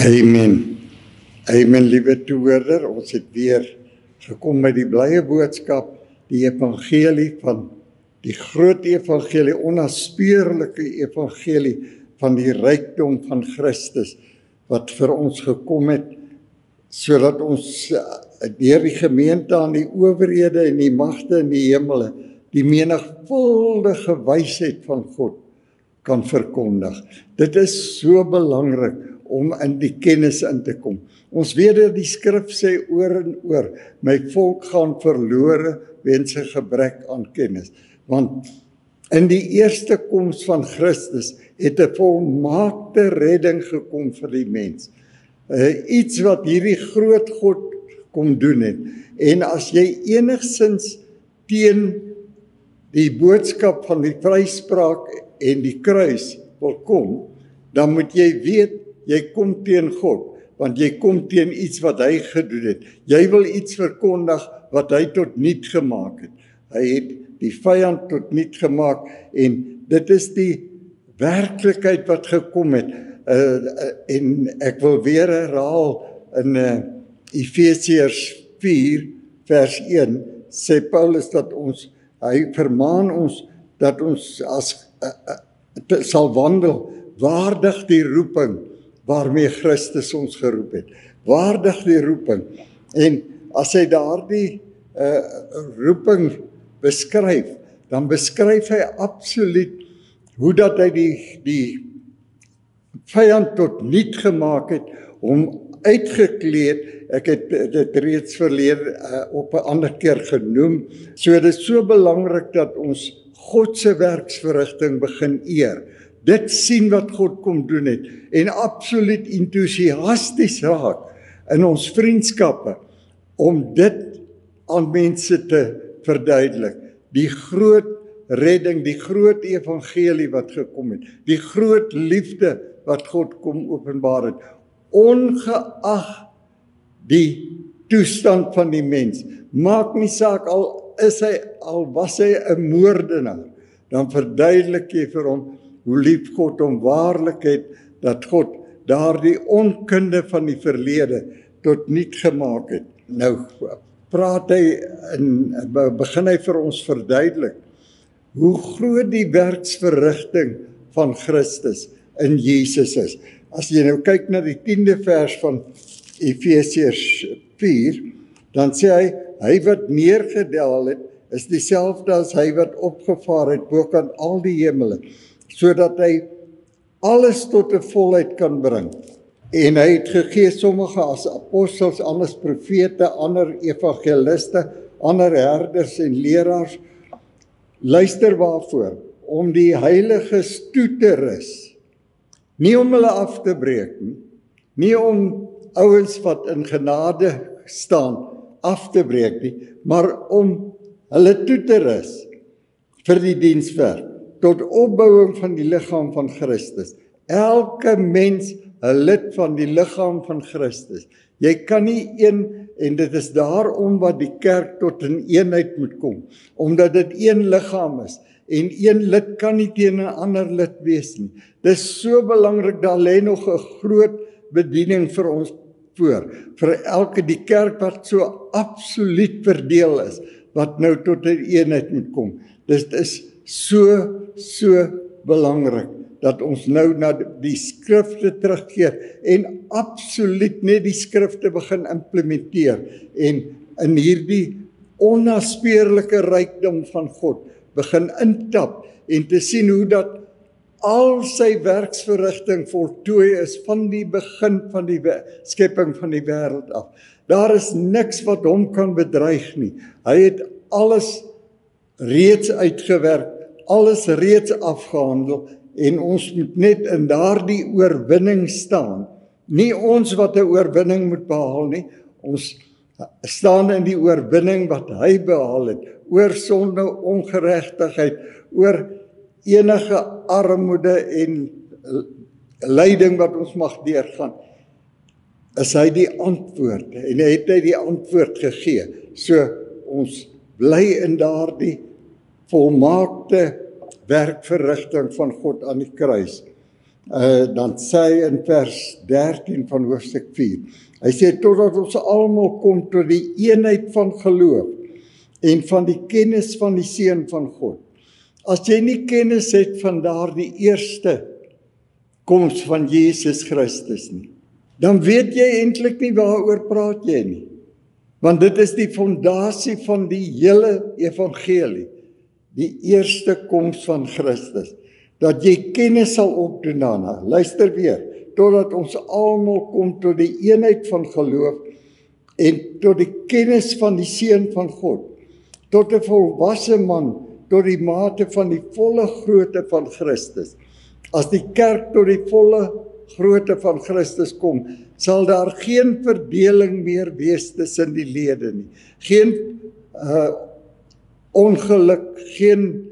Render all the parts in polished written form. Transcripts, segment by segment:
Amen. Amen, liewe toehoorder. Ons het weer gekom met die blye boodskap, die evangelie van die groot evangelie, onnaspeurlike evangelie van die rykdom van Christus, wat vir ons gekom het, sodat ons deur die gemeente aan die owerhede en die magte in die hemele, die menigvuldige wysheid van God kan verkondig. Dit is so belangrik om in die kennis in te kom. Ons weet dat die skrif sê oor en oor, my volk gaan verlore weens 'n gebrek aan kennis. Want in die eerste koms van Christus het 'n volmaakte redding gekom vir die mens. Iets wat hierdie groot God kom doen het. En as jy enigsins teen die boodskap van die vryspraak en die kruis wil kom, dan moet jy weet, jy kom teen God, want jy kom teen iets wat hy gedoen het. Jy wil iets verkondig wat hy tot niet gemaak het. Hy het die vyand tot niet gemaak, en dit is die werklikheid wat gekom het. En ek wil weer herhaal, in Efesiërs 4 vers 1, sê Paulus dat hy vermaan ons, dat ons sal wandel, waardig die roeping, waarmee Christus ons geroep het. Waardig die roeping. En as hy daardie roeping beskryf, dan beskryf hy absoluut hoe dat hy die vyand tot niet gemaak het, hom uitgekleed. Ek het dit reeds verlede op 'n ander keer genoem. So dit is so belangrik dat ons God se werksverrigting begin eer. Dit sien wat God kom doen het, en absoluut entoesiasties raak in ons vriendskappe, om dit aan mense te verduidelik. Die groot redding, die groot evangelie wat gekom het, die groot liefde wat God kom openbaar het, ongeag die toestand van die mens. Maak nie saak, al was hy 'n moordenaar, dan verduidelik jy vir hom hoe lief God hom waarlik het, dat God daardie onkunde van die verlede tot niet gemaak het. Nou praat hy begin hy vir ons verduidelik hoe groot die werksverrigting van Christus in Jesus is. As jy nou kyk na die 10de vers van Efesiërs 4, dan sê hy wat neergedaal het, is dieselfde as hy wat opgevaar het bo kan al die hemele, sodat hy alles tot 'n volheid kan bring. En hy het gegee sommige as apostels, ander profete, ander evangeliste, ander herders en leraars. Luister waarvoor? Om die heiliges toe te rus. Nie om hulle af te breek nie, nie om ouens wat in genade staan af te breek nie, maar om hulle toe te rus vir die dienswerk, tot opbouing van die liggaam van Christus. Elke mens 'n lid van die liggaam van Christus. Jy kan nie en dit is daarom wat die kerk tot 'n eenheid moet kom, omdat dit een liggaam is, en een lid kan nie teen 'n ander lid wees nie. Dit is so belangrik, daar lê nog 'n groot bediening vir ons voor, vir elke die kerk wat so absoluut verdeel is, wat nou tot 'n eenheid moet kom. Dit is so belangrik, dat ons nou na die skrifte terugkeer, en absoluut net die skrifte begin implementeer, en in hierdie onnaspeurlike rykdom van God begin intap, en te sien hoe dat al sy werksverrigting voltooi is van die begin van die skepping van die wêreld af. Daar is niks wat hom kan bedreig nie. Hy het alles reeds uitgewerk, alles reeds afgehandel, en ons moet net in daardie oorwinning staan. Nie ons wat 'n oorwinning moet behaal nie, ons staan in die oorwinning wat hy behaal het, oor sonde, ongeregtigheid, oor enige armoede en lyding wat ons mag deurgaan. Is hy die antwoord, en hy het die antwoord gegee. So ons bly in daardie volmaakte werkverrigting van God aan die kruis. Dan sê hy in vers 13 van hoofstuk 4. Hy sê, totdat ons almal kom tot die eenheid van geloof en van die kennis van die Seun van God. As jy nie kennis het van daardie eerste koms van Jesus Christus nie, dan weet jy eintlik nie waaroor praat jy nie. Want dit is die fondasie van die hele evangelie, die eerste koms van Christus, dat jy kennis sal opdoen daarna. Luister weer, totdat ons almal kom tot die eenheid van geloof en tot die kennis van die Seun van God, tot 'n volwasse man, tot die mate van die volle grootte van Christus. As die kerk tot die volle grootte van Christus kom, sal daar geen verdeling meer wees tussen die lede nie. Geen ongeluk, geen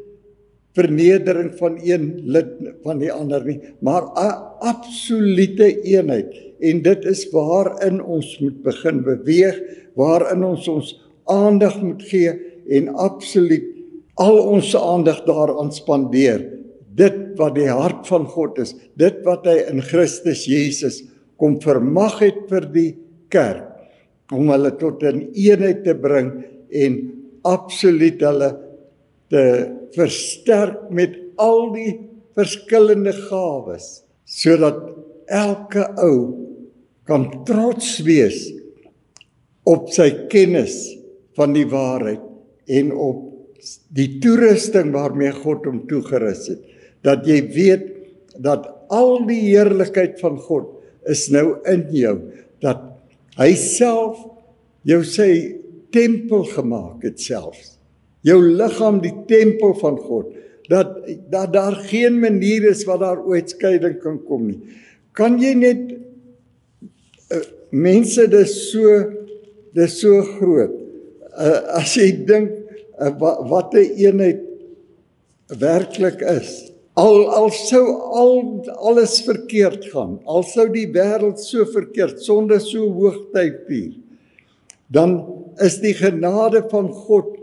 vernedering van een lid van die ander nie, maar 'n absolute eenheid. En dit is waarin ons moet begin beweeg, waarin ons aandag moet gee en absoluut al ons aandag daaraan spandeer. Dit wat die hart van God is, dit wat hy in Christus Jesus kom vermag het vir die kerk, om hulle tot 'n eenheid te bring en absoluut hulle te versterk met al die verskillende gawes, sodat elke ou kan trots wees op sy kennis van die waarheid en op die toerusting waarmee God hom toegerus het. Dat jy weet dat al die heerlikheid van God is nou in jou, dat hy self jou sy tempel gemaak het selfs. Jou liggaam die tempel van God, dat daar geen manier is wat daar ooit skeiding kan kom nie. Kan jy net, mense, dis so groot, as jy dink, wat 'n eenheid werklik is. Al sou alles verkeerd gaan, al sou die wêreld so verkeerd, sonde so hoogtyd vier, dan is die genade van God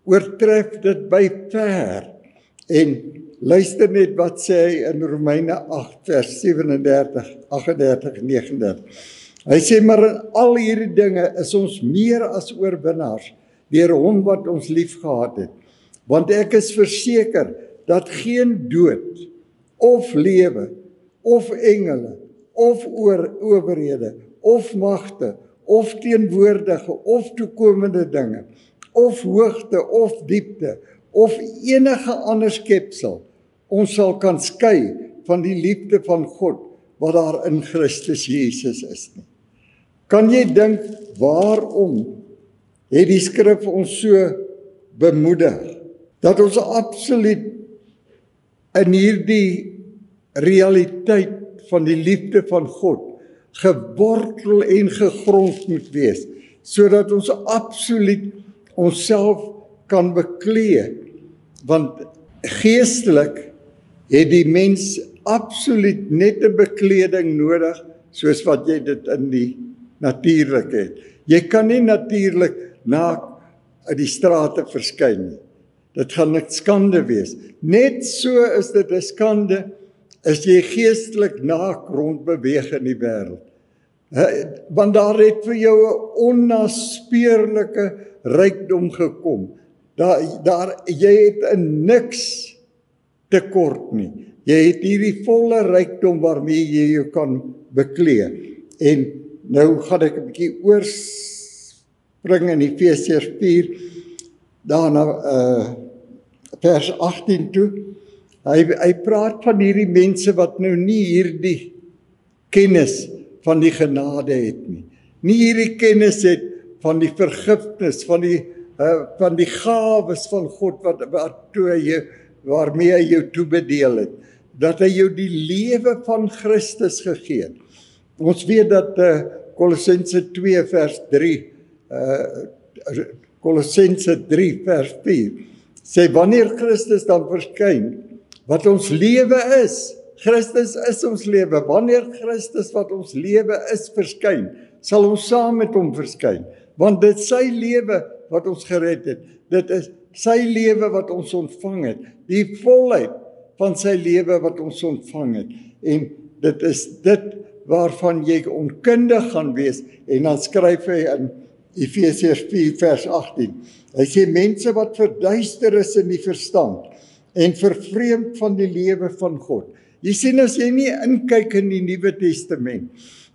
oortref dit by ver. En luister net wat sê hy in Romeine 8 vers 37, 38 en 39. Hy sê, maar in al hierdie dinge is ons meer as oorwinnaars deur hom wat ons lief gehad het. Want ek is verseker dat geen dood, of lewe, of engele, of owerhede, of magte, of teenwoordige, of toekomende dinge, of hoogte, of diepte, of enige ander skepsel, ons sal kan skei van die liefde van God, wat daar in Christus Jesus is nie. Kan jy dink, waarom het die skrif ons so bemoedig, dat ons absoluut in hierdie realiteit van die liefde van God gewortel en gegrond moet wees, sodat ons absoluut onsself kan beklee, want geestelik het die mens absoluut net 'n bekleding nodig, soos wat jy dit in die natuurlike het. Jy kan nie natuurlik naak uit die strate verskyn nie. Dit gaan 'n skande wees. Net so is dit 'n skande as jy geestelik naak rondbeweeg in die wêreld. Want daar het vir jou 'n onnaspeurlike rykdom gekom. Jy het in niks tekort nie. Jy het hierdie volle rykdom waarmee jy jou kan beklee. En nou gaan ek 'n bietjie oorspring in Efesiërs 4, daarna vers 18 toe. Hy praat van hierdie mense wat nou nie hierdie kennis van die genade het nie. Nie hierdie kennis het van die vergifnis, van die gawes van God waarmee hy jou toebedeel het. Dat hy jou die lewe van Christus gegee het. Ons weet dat Kolossense 2 vers 3, Kolossense 3 vers 4, sê wanneer Christus dan verskyn, wat ons lewe is, Christus is ons lewe, wanneer Christus wat ons lewe is verskyn, sal ons saam met hom verskyn, want dit is sy lewe wat ons gered het, dit is sy lewe wat ons ontvang het, die volheid van sy lewe wat ons ontvang het. En dit is dit waarvan jy onkundig gaan wees. En dan skryf hy in Efesiërs 4 vers 18. Hy sê mense wat verduister is in die verstand en vervreemd van die lewe van God. Jy sien as jy nie inkyk in die Nuwe Testament,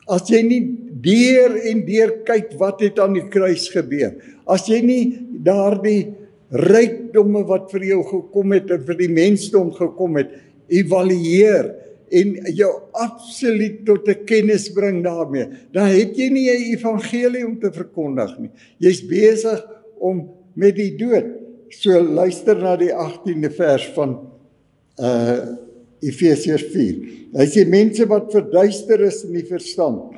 as jy nie deur en deur kyk wat het aan die kruis gebeur, as jy nie daardie rykdomme wat vir jou gekom het en vir die mensdom gekom het, evalueer en jou absoluut tot 'n kennis bring daarmee, dan het jy nie 'n evangelie om te verkondig nie. Jy's besig om met die dood. So luister na die 18de vers van Efesiërs 4. Hy sê mense wat verduister is in die verstand,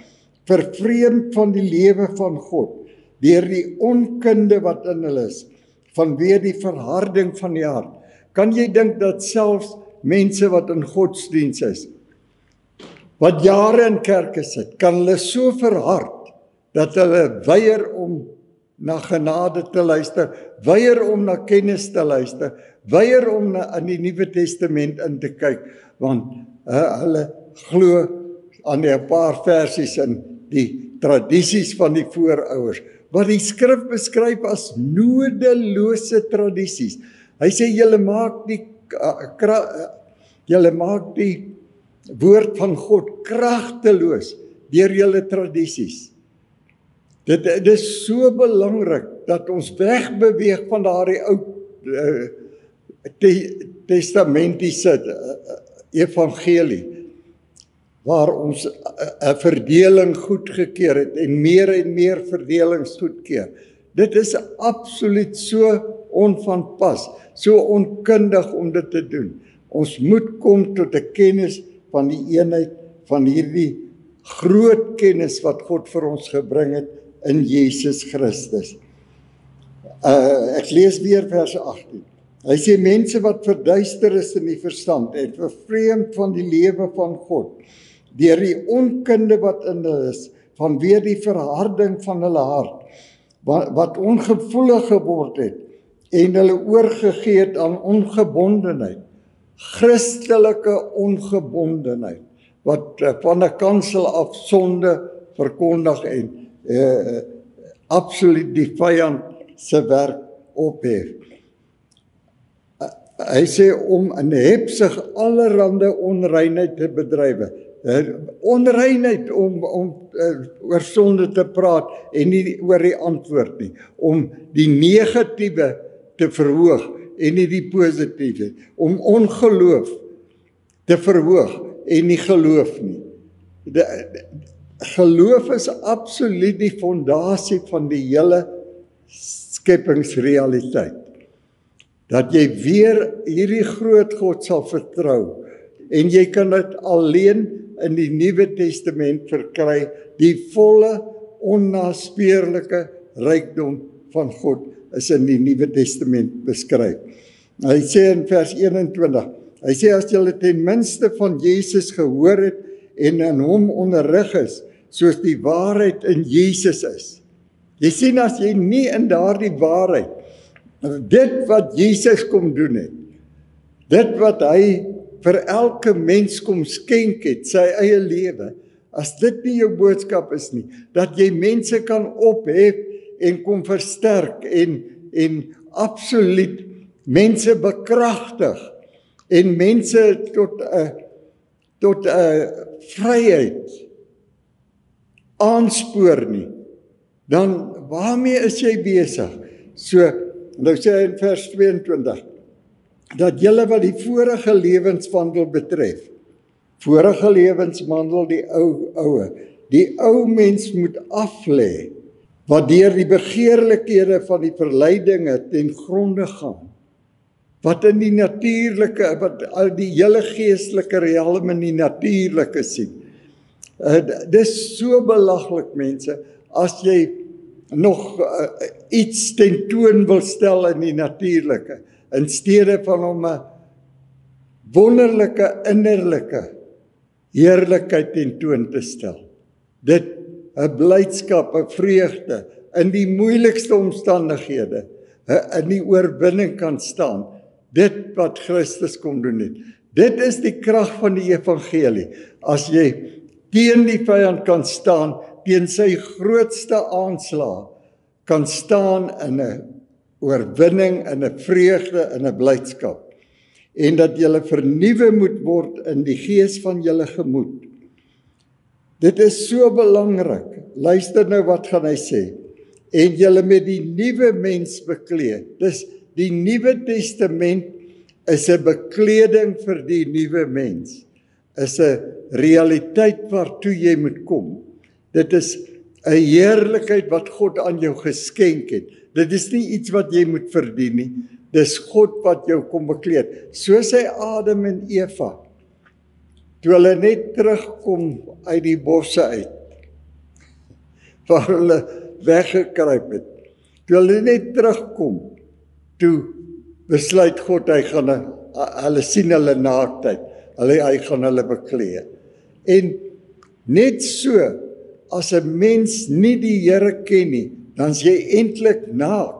vervreemd van die lewe van God, deur die onkunde wat in hulle is, vanweë die verharding van die hart. Kan jy dink dat selfs mense wat in godsdiens is, wat jare in kerke sit, kan hulle so verhard, dat hulle weier om na genade te luister, weier om na kennis te luister, weier om in die Nuwe Testament in te kyk, want hulle glo aan 'n paar versies in die tradisies van die voorouers, wat die skrif beskryf as nodelose tradisies. Hy sê julle maak die woord van God kragteloos deur julle tradisies. Dit is so belangrik dat ons wegbeweeg van daardie ou testamentiese evangelie, waar ons 'n verdeling goedgekeur het en meer verdelings goedkeur. Dit is absoluut so onvanpas, so onkundig om dit te doen. Ons moet kom tot 'n kennis van die eenheid van hierdie groot kennis wat God vir ons gebring het in Jesus Christus. Ek lees weer vers 18. Hy sê mense wat verduister is in die verstand en vervreemd van die lewe van God, deur die onkunde wat in hulle is, vanweë die verharding van hulle hart, wat ongevoelig geword het en hulle oorgegee het aan ongebondenheid, Christelike ongebondenheid, wat van 'n kansel af sonde verkondig en absoluut die vyand se werk ophef. Hy sê om in hebsig allerhande onreinheid te bedrywe. Onreinheid om oor sonde te praat en nie oor die antwoord nie. Om die negatiewe te verhoog en nie die positiewe. Om ongeloof te verhoog en nie geloof nie. Geloof is absoluut die fondasie van die hele skepingsrealiteit. Dat jy weer hierdie groot God sal vertrou en jy kan dit alleen in die Nuwe Testament verkry, die volle onnaspeurlike rykdom van God is in die Nuwe Testament beskryf. Hy sê in vers 21, hy sê as julle ten minste van Jesus gehoor het en in hom onderrig is, soos die waarheid in Jesus is. Jy sien as jy nie in daardie waarheid, dit wat Jesus kom doen het, dit wat hy vir elke mens kom skenk het, sy eie lewe, as dit nie jou boodskap is nie, dat jy mense kan ophef en kom versterk en absoluut mense bekragtig en mense tot 'n vryheid aanspoor nie, dan waarmee is jy besig? So, nou sê hy in vers 22, dat julle wat die vorige lewenswandel betref, vorige lewenswandel die ou mens moet aflê, wat deur die begeerlikhede van die verleidinge ten gronde gaan, wat in die natuurlike, wat al die hele geestelike realm in die natuurlike sien. Dis so belaglik mense, as jy nog iets tentoon wil stel in die natuurlike, in steede van om 'n wonderlike innerlike heerlikheid tentoon te stel. Dit 'n blydskap, 'n vreugde in die moeilikste omstandighede, in die oorwinning kan staan. Dit wat Christus kom doen het. Dit is die krag van die evangelie. As jy teen die vyand kan staan, teen sy grootste aanslag, kan staan in 'n oorwinning, in 'n vreugde, in 'n blydskap. En dat julle vernuwe moet word in die gees van julle gemoed. Dit is so belangrik. Luister nou wat gaan hy sê. En julle met die nuwe mens bekleed. Dis die Nuwe Testament is 'n bekleding vir die nuwe mens. Is 'n realiteit waartoe jy moet kom. Dit is 'n heerlikheid wat God aan jou geskenk het. Dit is nie iets wat jy moet verdien nie. Dis God wat jou kom bekleed. Soos hy Adam en Eva, toe hulle net terugkom uit die bosse uit, waar hulle weggekruip het, toe hulle net terugkom, toe besluit God, hulle sien hulle naaktheid, hy gaan hulle bekleed. En net so, as 'n mens nie die Here ken nie, dan is jy eintlik naak.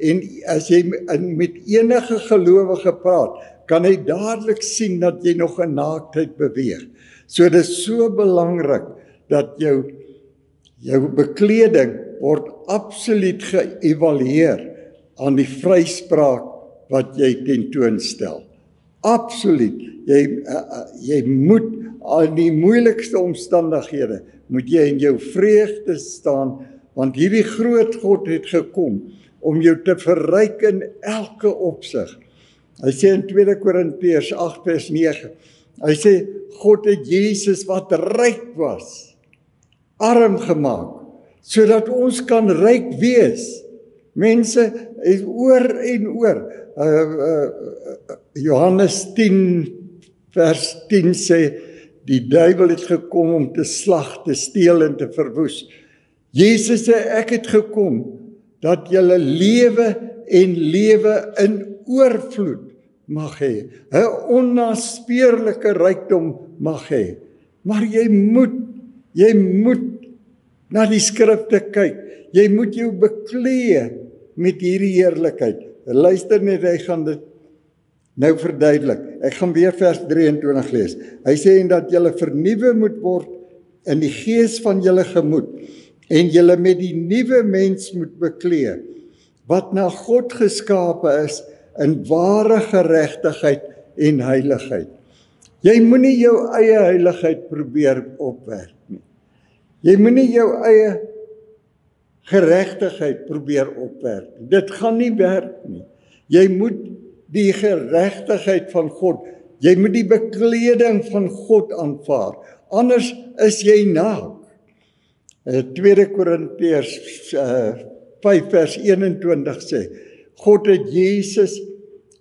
En as jy met enige gelowige praat, kan hy dadelik sien dat jy nog in naaktheid beweeg. So dit is so belangrik dat jou bekleding word absoluut geëvalueer aan die vryspraak wat jy tentoonstel. Absoluut. Jy moet aan die moeilikste omstandighede, moet jy in jou vreugde staan, want hierdie groot God het gekom om jou te verryk in elke opsig. Hy sê in 2 Korintiërs 8 vers 9, hy sê, God het Jesus wat ryk was, arm gemaak, sodat ons kan ryk wees. Mense is oor en oor. Johannes 10 vers 10 sê, die duiwel het gekom om te slag, te steel en te verwoes. Jesus sê, ek het gekom dat julle lewe en lewe in oorvloed mag hê, 'n onnaspeurlike rykdom mag hê. Maar jy moet na die skrifte kyk. Jy moet jou beklee met hierdie heerlikheid. Luister net, hy gaan dit nou verduidelik. Ek gaan weer vers 23 lees. Hy sê, en dat julle vernuwe moet word in die gees van julle gemoed, en julle met die nuwe mens moet beklee, wat na God geskape is, in ware geregtigheid en heiligheid. Jy moenie jou eie heiligheid probeer opwerk nie. Jy moenie jou eie geregtigheid probeer opwerk. Dit gaan nie werk nie. Jy moet die geregtigheid van God, jy moet die bekleding van God aanvaar. Anders is jy naak. 2 Korintiërs 5 vers 21 sê, God het Jesus,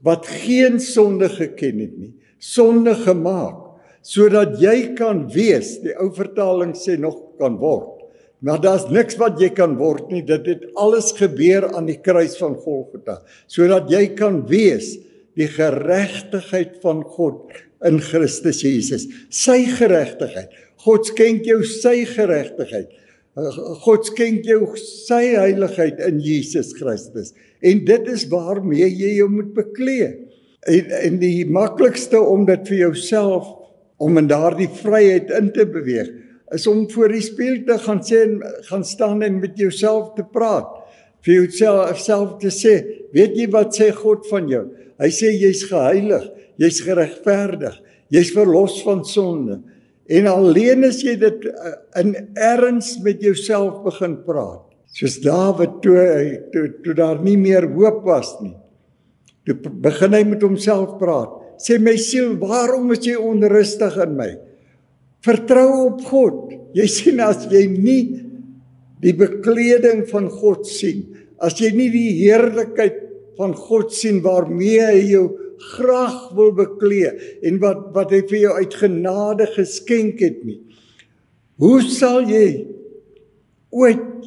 wat geen sonde geken het nie, sonde gemaak, sodat jy kan wees, die ou vertaling sê nog kan word, maar daar's niks wat jy kan word nie, dit het alles gebeur aan die kruis van Golgotha, sodat jy kan wees, die geregtigheid van God in Christus Jesus, sy geregtigheid. God skenk jou sy geregtigheid. God skenk jou sy heiligheid in Jesus Christus. En dit is waarmee jy jou moet beklee. En die maklikste om dit vir jouself, om in daardie vryheid in te beweeg, is om voor die spieël te gaan staan en met jouself te praat. Vir jouself te sê, weet jy wat sê God van jou? Hy sê jy's geheilig, jy's geregverdig, jy's verlos van sonde. En alleen as jy dit in erns met jouself begin praat, soos Dawid toe daar nie meer hoop was nie, toe begin hy met homself praat, sê my siel, waarom is jy onrustig in my? Vertrou op God. Jy sien, as jy nie die bekleding van God sien, as jy nie die heerlikheid van God sien waarmee hy jou graag wil beklee en wat hy vir jou uit genade geskenk het nie, hoe sal jy ooit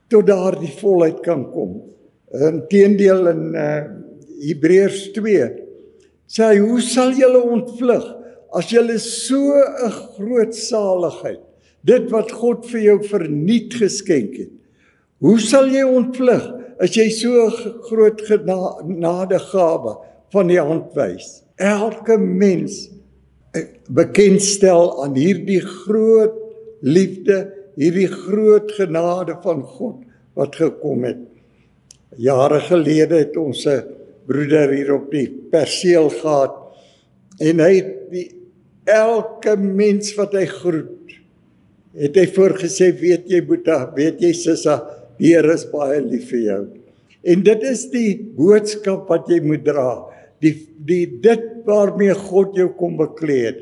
tot daardie volheid kan kom? Inteendeel in Hebreërs 2 sê hy, hoe sal julle ontvlug as julle so 'n groot saligheid, dit wat God vir jou verniet geskenk het, hoe sal jy ontvlug as jy so 'n groot genadegawe van die hand wys. Elke mens bekendstel aan hierdie groot liefde, hierdie groot genade van God wat gekom het. Jare gelede het ons 'n broeder hier op die perseel gehad en hy het elke mens wat hy groet, het hy voorgesê, weet jy Boeta, weet jy Sissa, die Here is baie lief vir jou. En dit is die boodskap wat jy moet dra, dit waarmee God jou kom beklee het.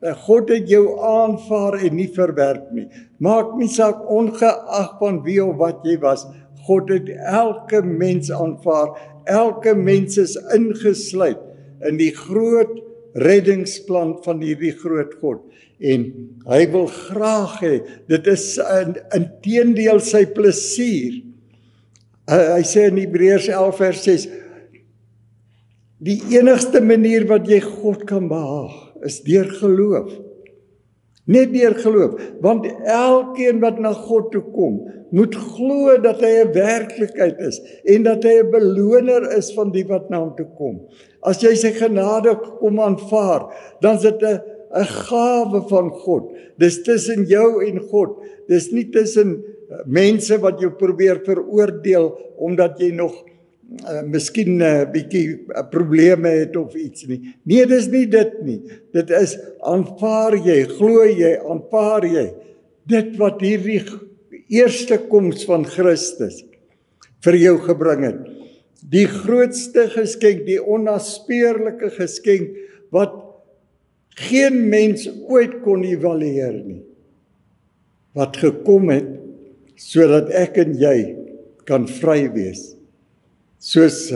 God het jou aanvaar en nie verwerp nie. Maak nie saak ongeag van wie of wat jy was. God het elke mens aanvaar. Elke mens is ingesluit in die groot reddingsplan van hierdie groot God. En hy wil graag hê, dit is inteendeel sy plesier. Hy sê in Hebreërs 11 vers 6, die enigste manier wat jy God kan behaag, is deur geloof. Net deur geloof, want elkeen wat na God toe kom, moet glo dat hy 'n werklikheid is, en dat hy 'n beloner is van die wat na hom toe kom. As jy sy genade kom aanvaar, dan is dit 'n gawe van God. Dis tussen jou en God. Dis nie tussen mense wat jou probeer veroordeel, omdat jy nog miskien 'n bietjie probleme het of iets nie. Nee, dis nie dit nie. Dit is, aanvaar jy, glo jy, aanvaar jy, dit wat hierdie eerste koms van Christus vir jou gebring het. Die grootste geskenk, die onnaspeurlike geskenk, wat geen mens ooit kon evalueer nie. Wat gekom het, sodat ek en jy kan vry wees. Soos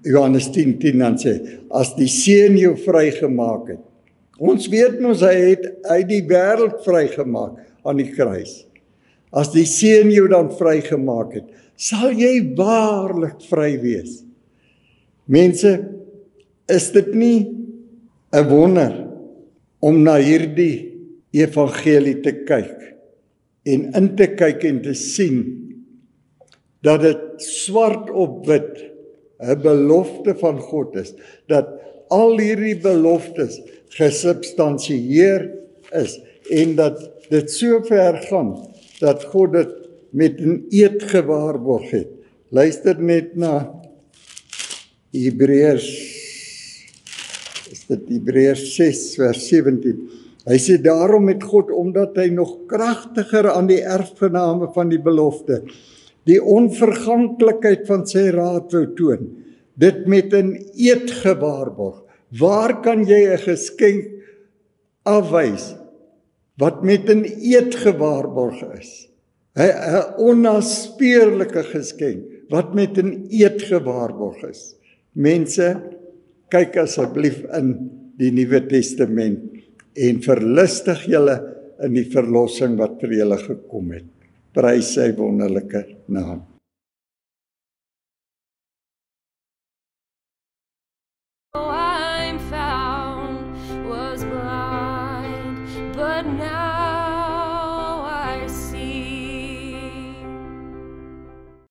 Johannes 10:10 dan sê, as die Seun jou vrygemaak het. Ons weet mos hy het die wêreld vrygemaak aan die kruis. As die Seun jou dan vrygemaak het, sal jy waarlik vry wees. Mense, is dit nie 'n wonder om na hierdie evangelie te kyk en in te kyk en te sien dat dit swart op wit 'n belofte van God is, dat al hierdie beloftes gesubstansieer is en dat dit so ver gaan dat God dit met 'n eed gewaarborg het. Luister net na Hebreërs 6 vers 17. Hy sê, daarom het God, omdat hy nog kragtiger aan die erfgename van die belofte, die onverganklikheid van sy raad wou toon, dit met 'n eed gewaarborg. Waar kan jy 'n geskenk afwys wat met 'n eed gewaarborg is? 'n onnaspeurlike geskenk wat met 'n eed gewaarborg is. Mense, kyk asseblief in die Nuwe Testament en verlustig julle in die verlossing wat vir julle gekom het. Prys sy wonderlike naam.